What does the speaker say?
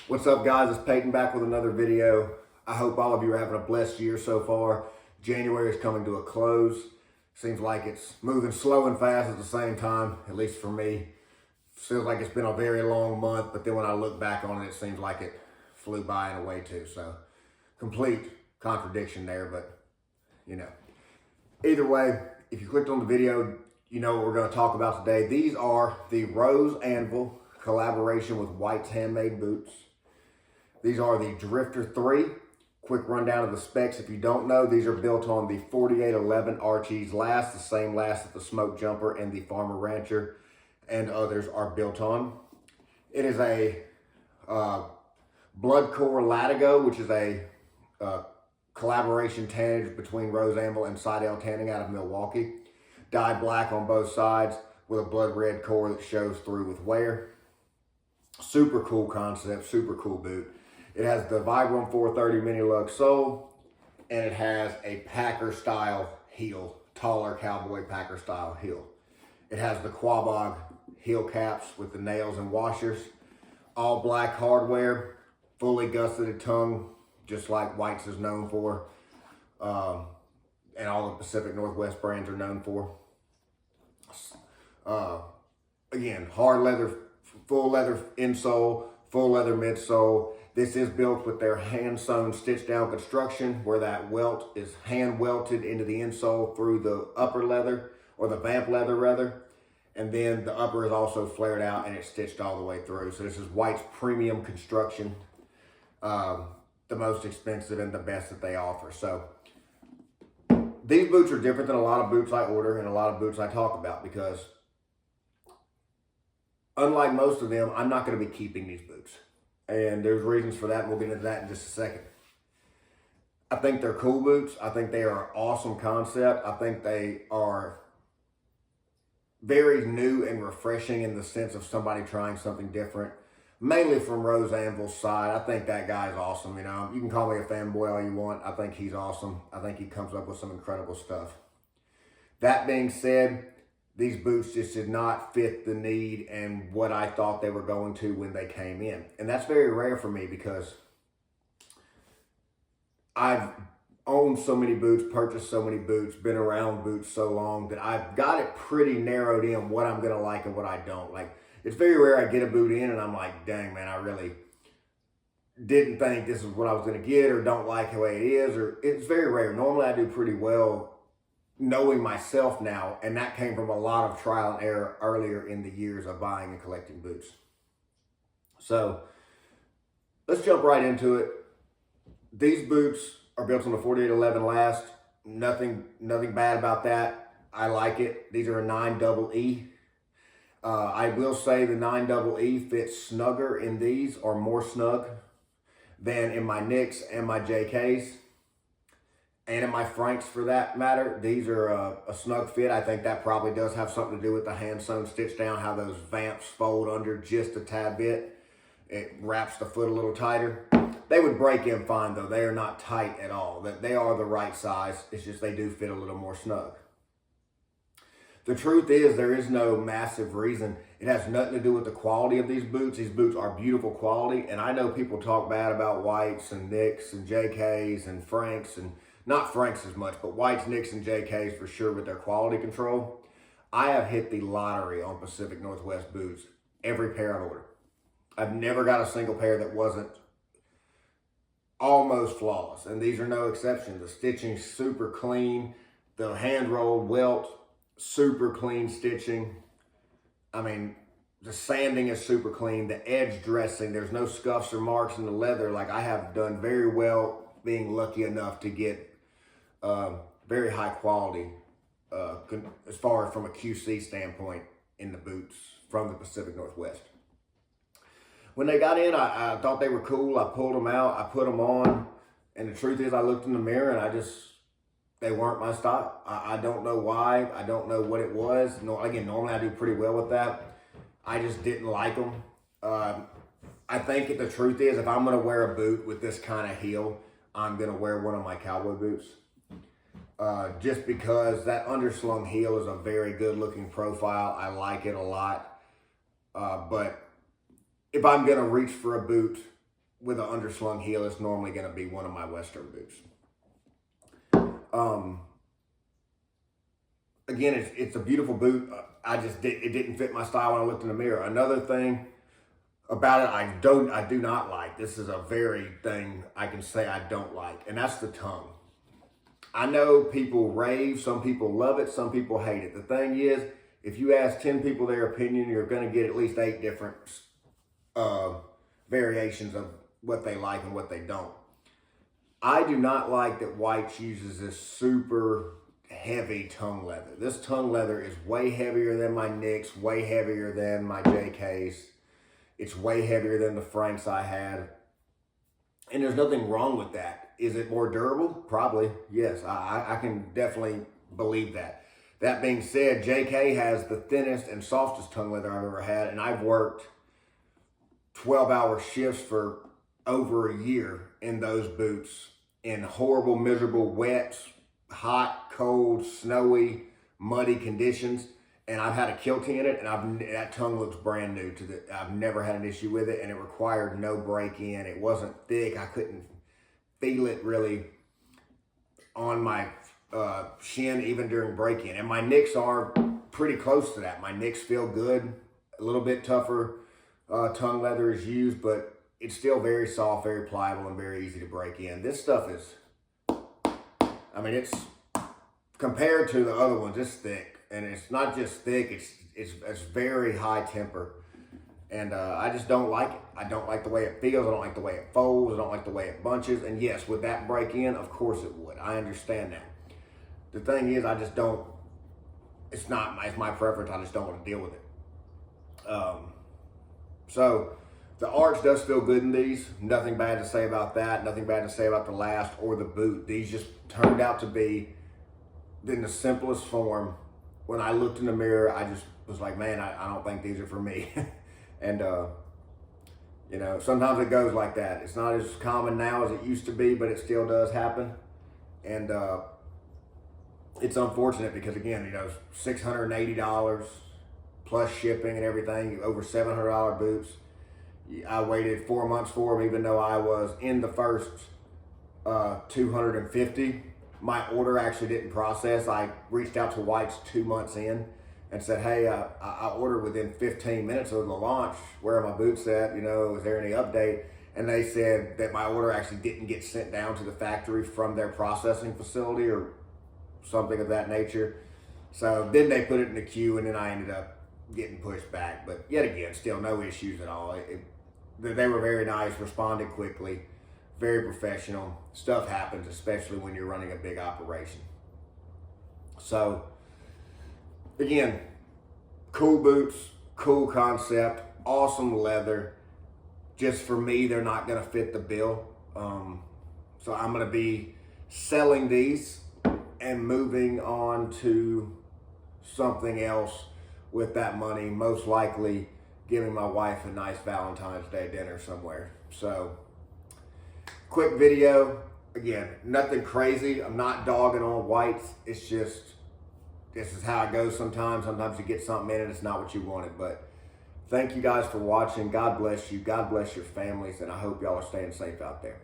What's up, guys? It's Peyton back with another video. I hope all of you are having a blessed year so far. January is coming to a close. Seems like it's moving slow and fast at the same time, at least for me. Feels like it's been a very long month, but then when I look back on it, it seems like it flew by in a way too. So, complete contradiction there, but you know. Either way, if you clicked on the video, you know what we're going to talk about today. These are the Rose Anvil collaboration with White's Handmade boots. These are the Drifter 3. Quick rundown of the specs. If you don't know, these are built on the 4811 Archie's last, the same last that the Smoke Jumper and the Farmer Rancher and others are built on. It is a Blood Core Latigo, which is a collaboration tannage between Rose Anvil and Seidel Tanning out of Milwaukee. Dyed black on both sides with a blood red core that shows through with wear. Super cool concept, super cool boot. It has the Vibram 430 mini lug sole, and it has a Packer style heel, taller cowboy Packer style heel. It has the Quabog heel caps with the nails and washers, all black hardware, fully gusseted tongue, just like White's is known for, and all the Pacific Northwest brands are known for. Again, hard leather, full leather insole, full leather midsole. This is built with their hand-sewn stitch-down construction where that welt is hand-welted into the insole through the upper leather, or the vamp leather rather. And then the upper is also flared out and it's stitched all the way through. So this is White's premium construction, the most expensive and the best that they offer. So these boots are different than a lot of boots I order and a lot of boots I talk about because unlike most of them, I'm not going to be keeping these boots. And there's reasons for that, and we'll get into that in just a second. I think they're cool boots. I think they are an awesome concept. I think they are very new and refreshing in the sense of somebody trying something different. Mainly from Rose Anvil's side. I think that guy's awesome. You know, you can call me a fanboy all you want. I think he's awesome. I think he comes up with some incredible stuff. That being said, these boots just did not fit the need and what I thought they were going to when they came in. And that's very rare for me because I've owned so many boots, purchased so many boots, been around boots so long that I've got it pretty narrowed in what I'm going to like and what I don't. Like, it's very rare I get a boot in and I'm like, dang, man, I really didn't think this is what I was going to get or don't like the way it is. Or it's very rare. Normally I do pretty well knowing myself now, and that came from a lot of trial and error earlier in the years of buying and collecting boots. So let's jump right into it. These boots are built on the 4811 last. Nothing bad about that. I like it. These are a 9EE. I will say the 9EE fits snugger in these, or more snug, than in my Nicks and my JKs. And in my Franks for that matter. These are a snug fit. I think that probably does have something to do with the hand-sewn stitch down, how those vamps fold under just a tad bit. It wraps the foot a little tighter. They would break in fine though. They are not tight at all. They are the right size. It's just they do fit a little more snug. The truth is there is no massive reason. It has nothing to do with the quality of these boots. These boots are beautiful quality. And I know people talk bad about Whites and Nicks and JKs and Franks, and not Franks as much, but Whites, Nicks, and JKs for sure with their quality control. I have hit the lottery on Pacific Northwest boots. Every pair I've ordered. I've never got a single pair that wasn't almost flawless. And these are no exception. The stitching's super clean. The hand-rolled welt, super clean stitching. I mean, the sanding is super clean. The edge dressing, there's no scuffs or marks in the leather. Like, I have done very well being lucky enough to get very high quality as far as from a QC standpoint in the boots from the Pacific Northwest. When they got in, I thought they were cool. I pulled them out, I put them on, and the truth is I looked in the mirror and they weren't my style. I don't know why. I don't know what it was. No, again, normally I do pretty well with that. I just didn't like them. I think the truth is if I'm going to wear a boot with this kind of heel, I'm going to wear one of my cowboy boots. Just because that underslung heel is a very good looking profile. I like it a lot. But if I'm going to reach for a boot with an underslung heel, it's normally going to be one of my Western boots. Again, it's a beautiful boot. It didn't fit my style when I looked in the mirror. Another thing about it I do not like. This is a very thing I can say I don't like, and that's the tongue. I know people rave, some people love it, some people hate it. The thing is, if you ask 10 people their opinion, you're going to get at least 8 different variations of what they like and what they don't. I do not like that Whites uses this super heavy tongue leather. This tongue leather is way heavier than my Nicks, way heavier than my JKs. It's way heavier than the Franks I had. And there's nothing wrong with that. Is it more durable? Probably, yes. I can definitely believe that. That being said, JK has the thinnest and softest tongue leather I've ever had, and I've worked 12-hour shifts for over a year in those boots in horrible, miserable, wet, hot, cold, snowy, muddy conditions. And I've had a kilting in it, and that tongue looks brand new I've never had an issue with it, and it required no break-in. It wasn't thick. I couldn't feel it really on my shin even during break-in. And my Nicks are pretty close to that. My Nicks feel good. A little bit tougher tongue leather is used, but it's still very soft, very pliable, and very easy to break in. This stuff is, I mean, it's compared to the other ones, it's thick. And it's not just thick, it's very high temper. And I just don't like it. I don't like the way it feels. I don't like the way it folds. I don't like the way it bunches. And yes, would that break in? Of course it would. I understand that. The thing is, I just don't, it's my preference. I just don't want to deal with it. So the arch does feel good in these. Nothing bad to say about that. Nothing bad to say about the last or the boot. These just turned out to be in the simplest form. When I looked in the mirror, I just was like, man, I don't think these are for me. And, you know, sometimes it goes like that. It's not as common now as it used to be, but it still does happen. And it's unfortunate because, again, you know, $680 plus shipping and everything, over $700 boots. I waited 4 months for them, even though I was in the first 250. My order actually didn't process. I reached out to White's 2 months in and said, hey, I ordered within 15 minutes of the launch. Where are my boots at? You know, is there any update? And they said that my order actually didn't get sent down to the factory from their processing facility or something of that nature. So then they put it in the queue, and then I ended up getting pushed back. But yet again, still no issues at all. They were very nice, responded quickly. Very professional. Stuff happens, especially when you're running a big operation. So, again, cool boots, cool concept, awesome leather. Just for me, they're not going to fit the bill. So I'm going to be selling these and moving on to something else with that money. Most likely giving my wife a nice Valentine's Day dinner somewhere. So, quick video. Again, nothing crazy. I'm not dogging on Whites. It's just, this is how it goes sometimes. Sometimes you get something in and it's not what you wanted. But thank you guys for watching. God bless you. God bless your families. And I hope y'all are staying safe out there.